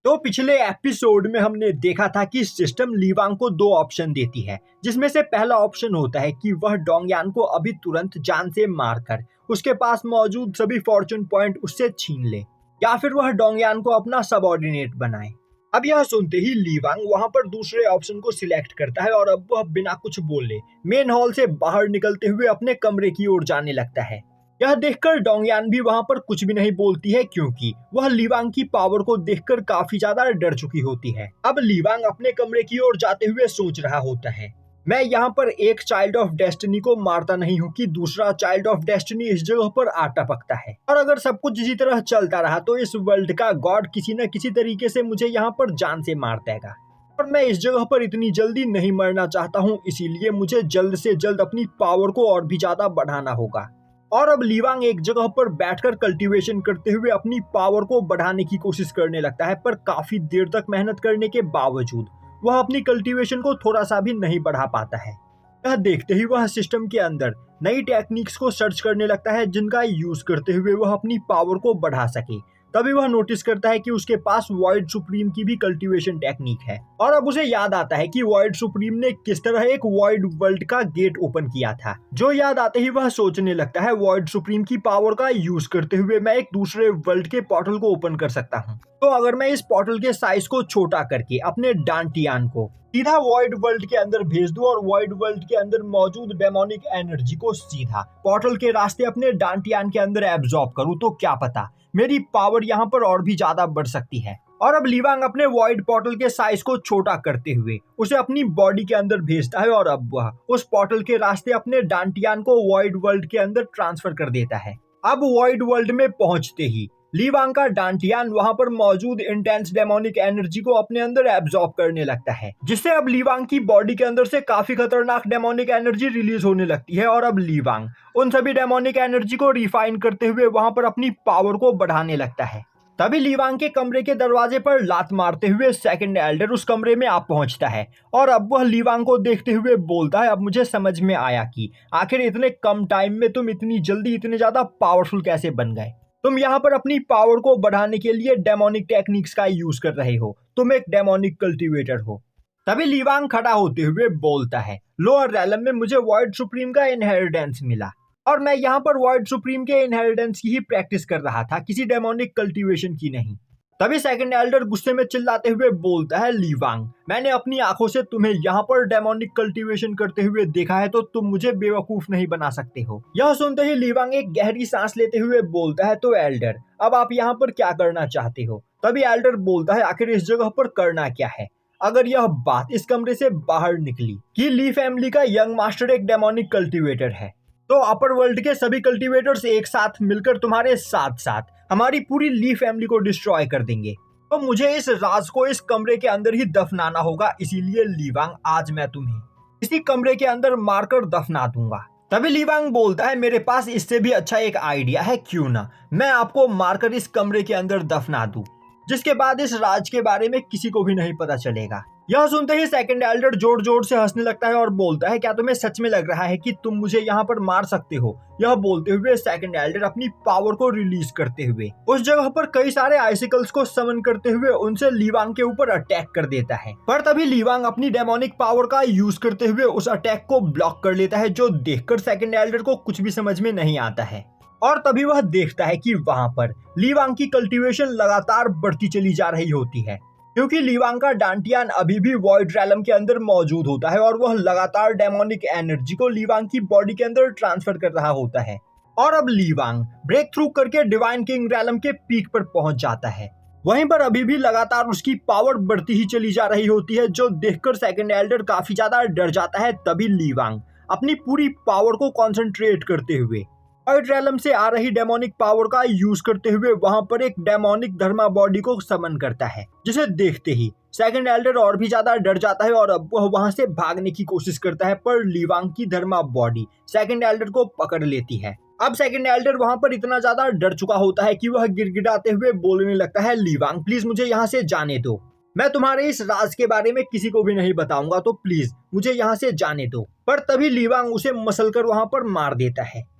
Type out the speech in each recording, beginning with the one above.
तो पिछले एपिसोड में हमने देखा था कि सिस्टम लीवांग को दो ऑप्शन देती है, जिसमें से पहला ऑप्शन होता है कि वह डोंगयान को अभी तुरंत जान से मारकर उसके पास मौजूद सभी फॉर्चून पॉइंट उससे छीन ले, या फिर वह डोंगयान को अपना सबऑर्डिनेट बनाए। अब यह सुनते ही लीवांग वहां पर दूसरे ऑप्शन को सिलेक्ट करता है और अब वह बिना कुछ बोले मेन हॉल से बाहर निकलते हुए अपने कमरे की ओर जाने लगता है। यह देखकर डोंगयान भी वहां पर कुछ भी नहीं बोलती है, क्योंकि वह लीवांग की पावर को देखकर काफी ज्यादा डर चुकी होती है। अब लीवांग अपने कमरे की ओर जाते हुए सोच रहा होता है, मैं यहाँ पर एक चाइल्ड ऑफ डेस्टिनी को मारता नहीं हूँ कि दूसरा चाइल्ड ऑफ डेस्टिनी इस जगह पर आ टपकता है, और अगर सब कुछ इसी तरह चलता रहा तो इस वर्ल्ड का गॉड किसी न किसी तरीके से मुझे यहाँ पर जान से मार देगा। और मैं इस जगह पर इतनी जल्दी नहीं मरना चाहता हूँ, इसीलिए मुझे जल्द से जल्द अपनी पावर को और भी ज्यादा बढ़ाना होगा। और अब लीवांग एक जगह पर बैठकर कल्टीवेशन करते हुए अपनी पावर को बढ़ाने की कोशिश करने लगता है, पर काफी देर तक मेहनत करने के बावजूद वह अपनी कल्टीवेशन को थोड़ा सा भी नहीं बढ़ा पाता है। यह देखते ही वह सिस्टम के अंदर नई टेक्निक्स को सर्च करने लगता है, जिनका यूज करते हुए वह अपनी पावर को बढ़ा सके। तभी वह नोटिस करता है कि उसके पास वॉइड सुप्रीम की भी कल्टीवेशन टेक्निक है, और अब उसे याद आता है कि वॉइड सुप्रीम ने किस तरह एक वॉइड वर्ल्ड का गेट ओपन किया था। जो याद आते ही वह सोचने लगता है, वॉइड सुप्रीम की पावर का यूज करते हुए मैं एक दूसरे वर्ल्ड के पोर्टल को ओपन कर सकता हूँ। तो अगर मैं इस पोर्टल के साइज को छोटा करके अपने डांटियान को सीधा वॉइड वर्ल्ड के अंदर भेज दूं और वॉइड वर्ल्ड के अंदर मौजूद डेमोनिक एनर्जी को सीधा पोर्टल के रास्ते अपने डांटियान के अंदर एब्जॉर्ब करूं, तो क्या पता मेरी पावर यहाँ पर और भी ज्यादा बढ़ सकती है। और अब लीवांग अपने वॉइड पोर्टल के साइज को छोटा करते हुए उसे अपनी बॉडी के अंदर भेजता है, और अब वह उस पोर्टल के रास्ते अपने डांटियान को वॉइड वर्ल्ड के अंदर ट्रांसफर कर देता है। अब वॉइड वर्ल्ड में पहुंचते ही लीवांग का डांटियान वहां पर मौजूद इंटेंस डेमोनिक एनर्जी को अपने अंदर एब्जॉर्ब करने लगता है, जिससे अब लीवांग की बॉडी के अंदर से काफी खतरनाक डेमोनिक एनर्जी रिलीज होने लगती है। और अब लीवांग उन सभी डेमोनिक एनर्जी को रिफाइन करते हुए वहां पर अपनी पावर को बढ़ाने लगता है। तभी लीवांग के कमरे के दरवाजे पर लात मारते हुए सेकंड एल्डर उस कमरे में आ पहुंचता है, और अब वह लीवांग को देखते हुए बोलता है, अब मुझे समझ में आया कि आखिर इतने कम टाइम में तुम इतनी जल्दी इतने ज्यादा पावरफुल कैसे बन गए। तुम यहाँ पर अपनी पावर को बढ़ाने के लिए डेमोनिक टेक्निक्स का यूज कर रहे हो, तुम एक डेमोनिक कल्टीवेटर हो। तभी लीवांग खड़ा होते हुए बोलता है, लोअर रैलम में मुझे वॉइड सुप्रीम का इनहेरिटेंस मिला, और मैं यहाँ पर वॉइड सुप्रीम के इनहेरिटेंस की ही प्रैक्टिस कर रहा था, किसी डेमोनिक कल्टीवेशन की नहीं। तभी सेकंड एल्डर गुस्से में चिल्लाते हुए बोलता है, लीवांग मैंने अपनी आंखों से तुम्हें यहाँ पर डेमोनिक कल्टीवेशन करते हुए देखा है, तो तुम मुझे बेवकूफ नहीं बना सकते हो। यह सुनते ही लीवांग एक गहरी सांस लेते हुए बोलता है, तो एल्डर अब आप यहाँ पर क्या करना चाहते हो। तभी एल्डर बोलता है, आखिर इस जगह पर करना क्या है। अगर यह बात इस कमरे से बाहर निकली कि ली फैमिली का यंग मास्टर एक डेमोनिक कल्टीवेटर है, तो अपर वर्ल्ड के सभी कल्टीवेटर्स एक साथ मिलकर तुम्हारे साथ साथ हमारी पूरी ली फैमिली को डिस्ट्रॉय कर देंगे। तो मुझे इस राज को इस कमरे के अंदर ही दफनाना होगा, इसीलिए लीवांग आज मैं तुम्हें इसी कमरे के अंदर मारकर दफना दूंगा। तभी लीवांग बोलता है, मेरे पास इससे भी अच्छा एक आइडिया है, क्यों ना मैं आपको मारकर इस कमरे के अंदर दफना दूं, जिसके बाद इस राज के बारे में किसी को भी नहीं पता चलेगा। यह सुनते ही सेकंड एल्डर जोर जोर से हंसने लगता है और बोलता है, क्या तुम्हें सच में लग रहा है कि तुम मुझे यहाँ पर मार सकते हो। यह बोलते हुए सेकंड एल्डर अपनी पावर को रिलीज करते हुए उस जगह पर कई सारे आइसिकल्स को समन करते हुए उनसे लीवांग के ऊपर अटैक कर देता है। पर तभी लीवांग अपनी डेमोनिक पावर का यूज करते हुए उस अटैक को ब्लॉक कर लेता है, जो देखकर सेकंड एल्डर को कुछ भी समझ में नहीं आता है। और तभी वह देखता है कि वहां पर लीवांग की कल्टीवेशन लगातार बढ़ती चली जा रही होती है, क्योंकि लीवांग का डांटियान अभी भी वॉइड रैलम के अंदर मौजूद होता है, और वह लगातार डेमोनिक एनर्जी को लीवांग की बॉडी के अंदर ट्रांसफर कर रहा होता है। और अब लीवांग ब्रेक थ्रू करके डिवाइन किंग रैलम के पीक पर पहुंच जाता है। वहीं पर अभी भी लगातार उसकी पावर बढ़ती ही चली जा रही होती है, जो देखकर सेकंड एल्डर काफी ज्यादा डर जाता है। तभी लीवांग अपनी पूरी पावर को कॉन्सेंट्रेट करते हुए वॉइड रैलम से आ रही डेमोनिक पावर का यूज करते हुए वहां पर एक डेमोनिक धर्मा बॉडी को समन करता है, जिसे देखते ही सेकंड एल्डर और भी ज्यादा डर जाता है, और अब वह वहां से भागने की कोशिश करता है, पर लीवांग की धर्मा बॉडी सेकंड एल्डर को पकड़ लेती है। अब सेकंड एल्डर वहां पर इतना ज्यादा डर चुका होता है कि वह गिड़गिड़ाते हुए बोलने लगता है, लीवांग प्लीज मुझे यहाँ से जाने दो, मैं तुम्हारे इस राज के बारे में किसी को भी नहीं बताऊंगा, तो प्लीज मुझे यहाँ से जाने दो। पर तभी लीवांग उसे मसल कर वहां पर मार देता है,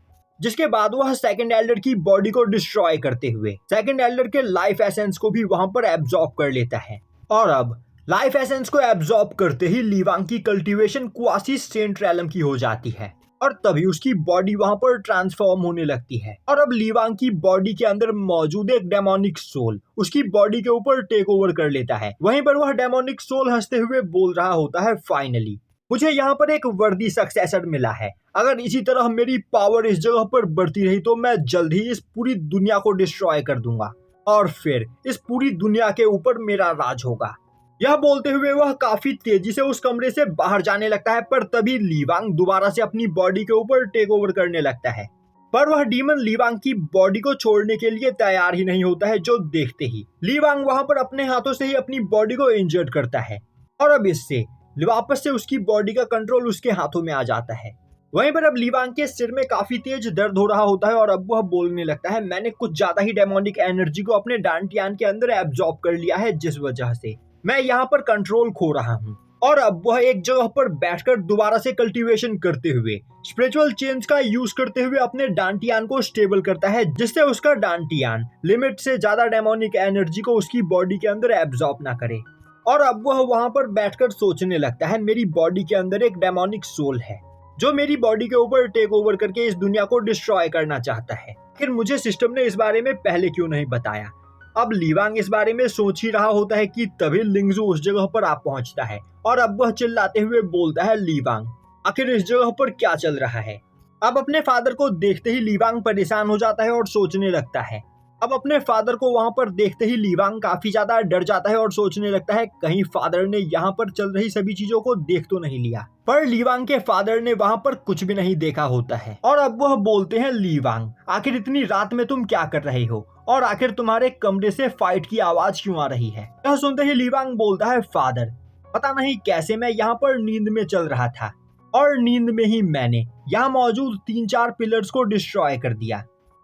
जिसके बाद वह सेकंड एल्डर की बॉडी को डिस्ट्रॉय करते हुए सेकंड एल्डर के लाइफ एसेंस को भी वहां पर एब्जॉर्ब कर लेता है। और अब लाइफ एसेंस को एब्जॉर्ब करते ही ली वांग की कल्टीवेशन क्वासी सेंट रैलम की हो जाती है और तभी उसकी बॉडी वहां पर ट्रांसफॉर्म होने लगती है। और अब ली वांग की बॉडी के अंदर मौजूद एक डेमोनिक सोल उसकी बॉडी के ऊपर टेक ओवर कर लेता है। वहीं पर वह डेमोनिक सोल हंसते हुए बोल रहा होता है, फाइनली मुझे यहाँ पर एक वर्दी सक्सेसर मिला है। अगर इसी तरह मेरी पावर इस जगह पर बढ़ती रही तो मैं जल्द ही इस पूरी दुनिया को डिस्ट्रॉय कर दूंगा और फिर इस पूरी दुनिया के ऊपर मेरा राज होगा। यह बोलते हुए वह काफी तेजी से उस कमरे से बाहर जाने लगता है, पर तभी ली वांग दोबारा से अपनी बॉडी के ऊपर टेक ओवर करने लगता है। पर वह डीमन ली वांग की बॉडी को छोड़ने के लिए तैयार ही नहीं होता है, जो देखते ही ली वांग वहां पर अपने हाथों से ही अपनी बॉडी को इंजर्ड करता है और अब इससे वापस से उसकी बॉडी का कंट्रोल उसके हाथों में आ जाता है। वहीं पर अब ली वांग के सिर में काफी तेज दर्द हो रहा होता है और अब वह बोलने लगता है, मैंने कुछ ज्यादा ही डेमोनिक एनर्जी को अपने डांटियान के अंदर एब्जॉर्ब कर लिया है, जिस वजह से मैं यहाँ पर कंट्रोल खो रहा हूँ। और अब वह एक जगह पर बैठकर दोबारा से कल्टीवेशन करते हुए स्पिरिचुअल चेंज का यूज करते हुए अपने डांटियान को स्टेबल करता है, जिससे उसका डांटियान लिमिट से ज्यादा डेमोनिक एनर्जी को उसकी बॉडी के अंदर एब्जॉर्ब ना करे। और अब वह वहां पर बैठकर सोचने लगता है, मेरी बॉडी के अंदर एक डेमोनिक सोल है जो मेरी बॉडी के ऊपर टेक ओवर करके इस दुनिया को डिस्ट्रॉय करना चाहता है। फिर मुझे सिस्टम ने इस बारे में पहले क्यों नहीं बताया। अब ली वांग इस बारे में सोच ही रहा होता है कि तभी लिंगजू उस जगह पर आ पहुंचता है और अब वह चिल्लाते हुए बोलता है, ली वांग आखिर इस जगह पर क्या चल रहा है। अब अपने फादर को देखते ही ली वांग परेशान हो जाता है और सोचने लगता है। अब अपने फादर को वहां पर देखते ही ली वांग काफी ज्यादा डर जाता है और सोचने लगता है, कहीं फादर ने यहाँ पर चल रही सभी चीजों को देख तो नहीं लिया। पर ली वांग के फादर ने वहां पर कुछ भी नहीं देखा होता है और अब वह बोलते हैं, ली वांग आखिर इतनी रात में तुम क्या कर रहे हो और आखिर तुम्हारे कमरे से फाइट की आवाज क्यों आ रही है। यह सुनते ही ली वांग बोलता है, फादर पता नहीं कैसे मैं यहाँ पर नींद में चल रहा था और नींद में ही मैंने यहाँ मौजूद 3-4 पिलर्स को डिस्ट्रॉय कर दिया।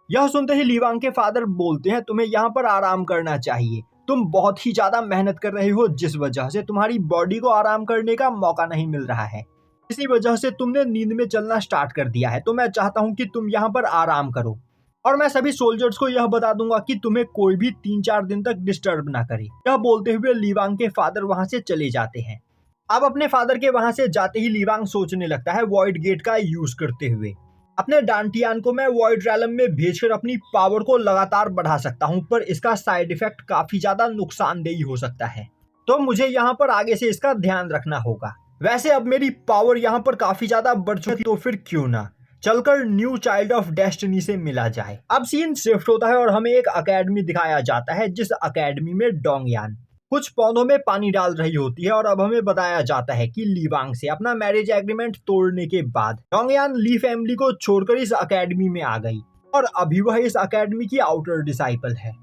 यह सुनते ही ली वांग के फादर बोलते हैं, तुम्हें यहाँ पर आराम करना चाहिए, तुम बहुत ही ज्यादा मेहनत कर रहे हो, जिस वजह से तुम्हारी बॉडी को आराम करने का मौका नहीं मिल रहा है। इसी वजह से तुमने नींद में चलना स्टार्ट कर दिया है, तो मैं चाहता हूँ कि तुम यहाँ पर आराम करो और मैं सभी सोल्जर्स को यह बता दूंगा कि तुम्हें कोई भी 3-4 दिन तक डिस्टर्ब ना करे। यह बोलते हुए ली वांग के फादर वहां से चले जाते हैं। अब अपने फादर के वहां से जाते ही ली वांग सोचने लगता है, वॉइड गेट का यूज करते हुए अपने डांटियान को मैं वॉइड रैलम में भेजकर अपनी पावर को लगातार बढ़ा सकता हूं, पर इसका साइड इफेक्ट काफी ज्यादा नुकसानदेही हो सकता है, तो मुझे यहाँ पर आगे से इसका ध्यान रखना होगा। वैसे अब मेरी पावर यहाँ पर काफी ज्यादा बढ़ चुकी है, तो फिर क्यों ना चलकर न्यू चाइल्ड ऑफ डेस्टिनी से मिला जाए। अब सीन शिफ्ट होता है और हमें एक अकेडमी दिखाया जाता है, जिस अकेडमी में डोंगयान कुछ पौधों में पानी डाल रही होती है और अब हमें बताया जाता है कि ली वांग से अपना मैरिज एग्रीमेंट तोड़ने के बाद डोंगयान ली फैमिली को छोड़कर इस अकेडमी में आ गई और अभी वह इस अकेडमी की आउटर डिसाइपल है।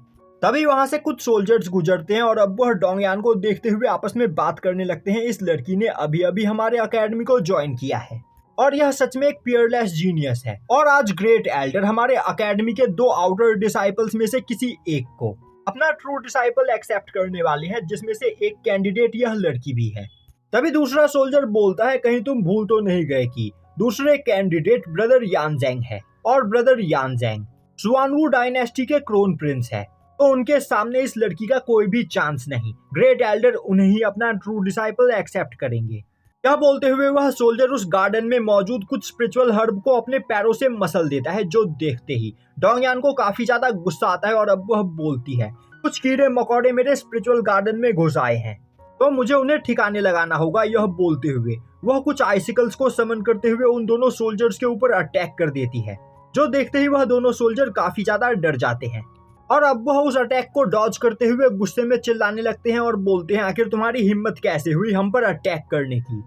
तभी वहां से कुछ सोल्जर्स गुजरते हैं और अब वह डोंगयान को देखते हुए आपस में बात करने लगते हैं, इस लड़की ने अभी अभी हमारे अकेडमी को ज्वाइन किया है और यह सच में एक पियरलेस जीनियस है और आज ग्रेट एल्डर हमारे अकेडमी के 2 आउटर डिसाइपल्स में से किसी एक को अपना ट्रू डिसाइपल एक्सेप्ट करने वाले हैं, जिसमें से एक कैंडिडेट यह लड़की भी है। तभी दूसरा सोल्जर बोलता है, कहीं तुम भूल तो नहीं गए कि दूसरे कैंडिडेट ब्रदर यानजेंग है और ब्रदर यानजेंग सुआनवू डायनेस्टी के क्रोन प्रिंस है, तो उनके सामने इस लड़की का कोई भी चांस नहीं। ग्रेट एल्डर उन्हें ही अपना ट्रू डिसाइपल एक्सेप्ट करेंगे। यह बोलते हुए वह सोल्जर उस गार्डन में मौजूद कुछ स्पिरिचुअल हर्ब को अपने पैरों से मसल देता है, जो देखते ही डोंगयान को काफी ज्यादा गुस्सा आता है और अब वह बोलती है, कुछ कीड़े मकोड़े मेरे स्पिरिचुअल गार्डन में घुस आए हैं, तो मुझे उन्हें ठिकाने लगाना होगा। यह बोलते हुए वह कुछ आइसिकल्स को समन करते हुए उन दोनों सोल्जर्स के ऊपर अटैक कर देती है, जो देखते ही वह दोनों सोल्जर काफी ज्यादा डर जाते हैं और अब वह उस अटैक को डॉज करते हुए गुस्से में चिल्लाने लगते हैं और बोलते हैं, आखिर तुम्हारी हिम्मत कैसे हुई हम पर अटैक करने की।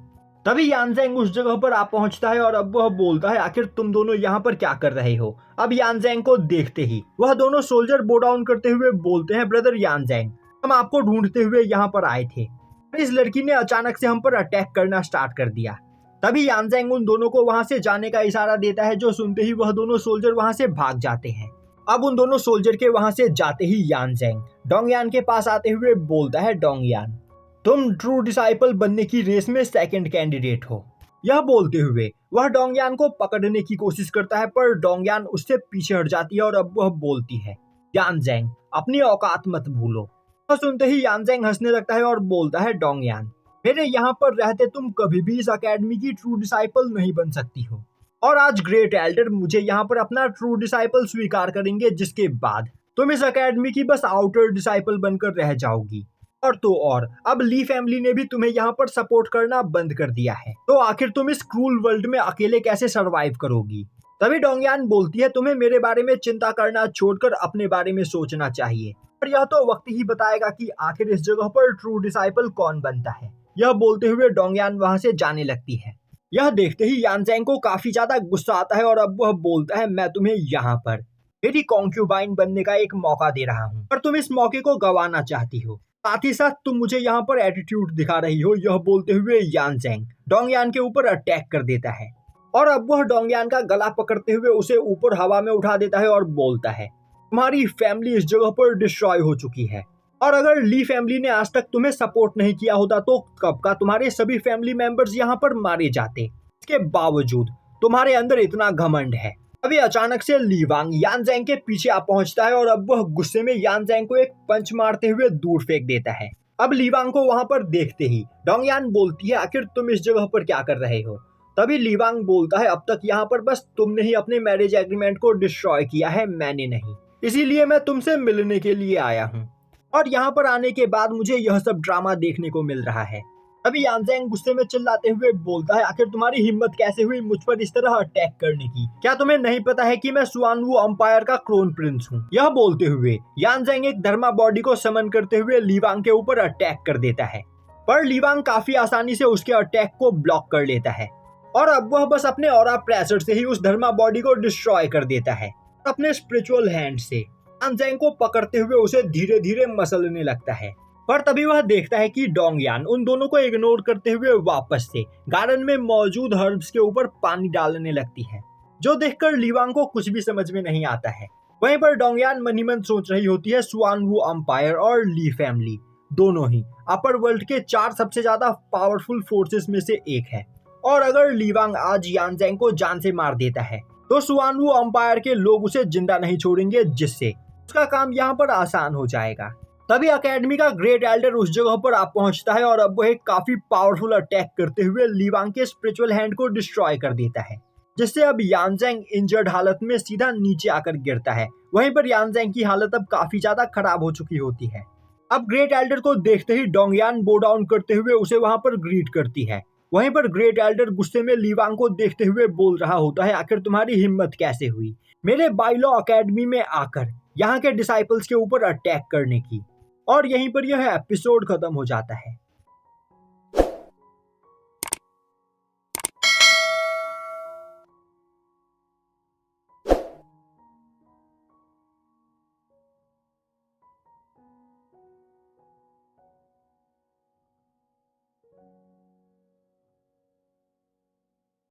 तभी यानजेंग उस जगह पर आ पहुंचता है और अब वह बोलता है, आखिर तुम दोनों यहाँ पर क्या कर रहे हो। अब यानजेंग को देखते ही वह दोनों सोल्जर बो डाउन करते हुए बोलते हैं, ब्रदर यानजेंग हम आपको ढूंढते हुए यहाँ पर आए थे, इस लड़की ने अचानक से हम पर अटैक करना स्टार्ट कर दिया। तभी यानजेंग उन दोनों को वहां से जाने का इशारा देता है, जो सुनते ही वह दोनों सोल्जर वहां से भाग जाते हैं। अब उन दोनों सोल्जर के वहां से जाते ही यानजेंग डोंगयान के पास आते हुए बोलता है, डोंगयान तुम ट्रू डिसाइपल बनने की रेस में सेकंड कैंडिडेट हो यह बोलते हुए वह डोंगयान को पकड़ने की कोशिश करता है, पर डोंगयान उससे पीछे हट जाती है और अब वह बोलती है, यानज़ेंग अपनी औकात मत भूलो। तो सुनते ही यानज़ेंग हंसने लगता है और बोलता है, डोंगयान मेरे यहाँ पर रहते तुम कभी भी इस अकेडमी की ट्रू डिसाइपल नहीं बन सकती हो, और आज ग्रेट एल्डर मुझे यहाँ पर अपना ट्रू डिसाइपल स्वीकार करेंगे, जिसके बाद तुम इस अकेडमी की बस आउटर डिसाइपल बनकर रह जाओगी। और तो और अब ली फैमिली ने भी तुम्हें यहाँ पर सपोर्ट करना बंद कर दिया है, तो आखिर तुम इस क्रूल वर्ल्ड में अकेले कैसे सरवाइव करोगी। तभी डोंगयान बोलती है, तुम्हें मेरे बारे में चिंता करना छोड़कर अपने बारे में सोचना चाहिए, और यह तो वक्त ही बताएगा कि आखिर इस जगह पर ट्रू डिसाइपल कौन बनता है। यह बोलते हुए डोंगयान वहां से जाने लगती है। यह देखते ही यानज़ेंग को काफी ज्यादा गुस्सा आता है और अब वह बोलता है, मैं तुम्हें यहाँ पर मेरी कॉन्क्यूबाइन बनने का एक मौका दे रहा हूँ, पर तुम इस मौके को गंवाना चाहती हो, साथ ही साथ तुम मुझे यहाँ पर एटीट्यूड दिखा रही हो। यह बोलते हुए यानज़ेंग डोंगयान के ऊपर अटैक कर देता है, और अब वह डोंगयान का गला पकड़ते हुए उसे ऊपर हवा में उठा देता है और बोलता है, तुम्हारी फैमिली इस जगह पर डिस्ट्रॉय हो चुकी है, और अगर ली फैमिली ने आज तक तुम्हें सपोर्ट नहीं किया होता तो कब का तुम्हारे सभी फैमिली मेंबर्स यहाँ पर मारे जाते। इसके बावजूद तुम्हारे अंदर इतना घमंड है। अभी अचानक से ली वांग यानज़ेंग के पीछे आ पहुंचता है और अब वह गुस्से में यानज़ेंग को एक पंच मारते हुए दूर फेंक देता है। अब ली वांग को वहां पर देखते ही डोंगयान बोलती है, आखिर तुम इस जगह पर क्या कर रहे हो। तभी ली वांग बोलता है, अब तक यहाँ पर बस तुमने ही अपने मैरिज एग्रीमेंट को डिस्ट्रॉय किया है, मैंने नहीं, इसीलिए मैं तुमसे मिलने के लिए आया हूँ, और यहाँ पर आने के बाद मुझे यह सब ड्रामा देखने को मिल रहा है। अभी यानज़ेंग गुस्से में चिल्लाते हुए बोलता है, आखिर तुम्हारी हिम्मत कैसे हुई मुझ पर इस तरह अटैक करने की। क्या तुम्हें नहीं पता है कि मैं सुआनवू एम्पायर का क्रोन प्रिंस हूँ। यह बोलते हुए यानज़ेंग एक धर्मा बॉडी को समन करते हुए ली वांग के ऊपर अटैक कर देता है, पर ली वांग काफी आसानी से उसके अटैक को ब्लॉक कर लेता है, और अब वह बस अपने ऑरा प्रेशर से ही उस धर्मा बॉडी को डिस्ट्रॉय कर देता है। अपने स्पिरिचुअल हैंड से यानज़ेंग को पकड़ते हुए उसे धीरे धीरे मसलने लगता है, पर तभी वह देखता है कि डोंगयान उन दोनों को इग्नोर करते हुए वापस से गार्डन में मौजूद हर्ब्स के ऊपर पानी डालने लगती है, जो देखकर ली वांग को कुछ भी समझ में नहीं आता है। वहीं पर डोंगयान मन ही मन सोच रही होती है, सुआनवू एम्पायर और ली फैमिली दोनों ही अपर वर्ल्ड के 4 सबसे ज्यादा पावरफुल फोर्सेस में से एक है, और अगर ली वांग आज यानज़ेंग को जान से मार देता है तो सुआनवू एम्पायर के लोग उसे जिंदा नहीं छोड़ेंगे, जिससे उसका काम यहाँ पर आसान हो जाएगा। तभी अकेडमी का ग्रेट एल्डर उस जगह पर आ पहुंचता है, और अब वह एक काफी पावरफुल अटैक करते हुए ली वांग के स्पिरिचुअल हैंड को डिस्ट्रॉय कर देता है, जिससे अब यानज़ेंग इंजर्ड हालत में सीधा नीचे आकर गिरता है। वहीं पर यानज़ेंग की हालत अब काफी ज्यादा खराब हो चुकी होती है। अब ग्रेट एल्डर को देखते ही डोंगयान बो डाउन करते हुए उसे वहां पर ग्रीट करती है। वहीं पर ग्रेट एल्डर गुस्से में ली वांग को देखते हुए बोल रहा होता है, आखिर तुम्हारी हिम्मत कैसे हुई मेरे बाइलो अकेडमी में आकर यहाँ के डिसाइपल्स के ऊपर अटैक करने की। और यहीं पर यह एपिसोड खत्म हो जाता है।